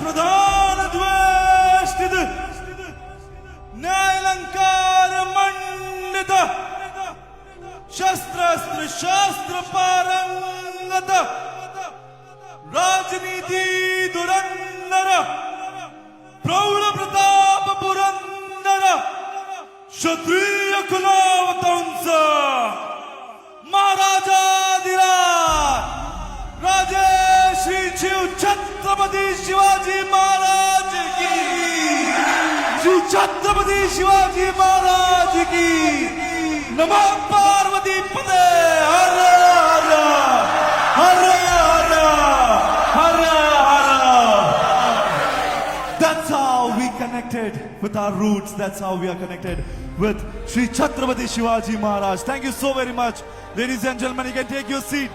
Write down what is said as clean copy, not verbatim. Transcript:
प्रधान द्वेष्टित न्यायालंकार मंडित शस्त्रास्त्र शास्त्र पारंगत राजनीति दुरंदर प्रौढ प्रताप पुरंदर क्षत्रिय कुलावतंस महाराजाधिराज राजे श्री शिव छत्रपती शिवाजी महाराज की, श्री छत्रपती शिवाजी महाराज की। नमः पार्वती पते हर हर हर हर हर हर। That's how we connected with our roots. That's how we are connected with Shri Chhatrapati Shivaji Maharaj. Thank you so very much. Ladies and gentlemen, you can take your seat.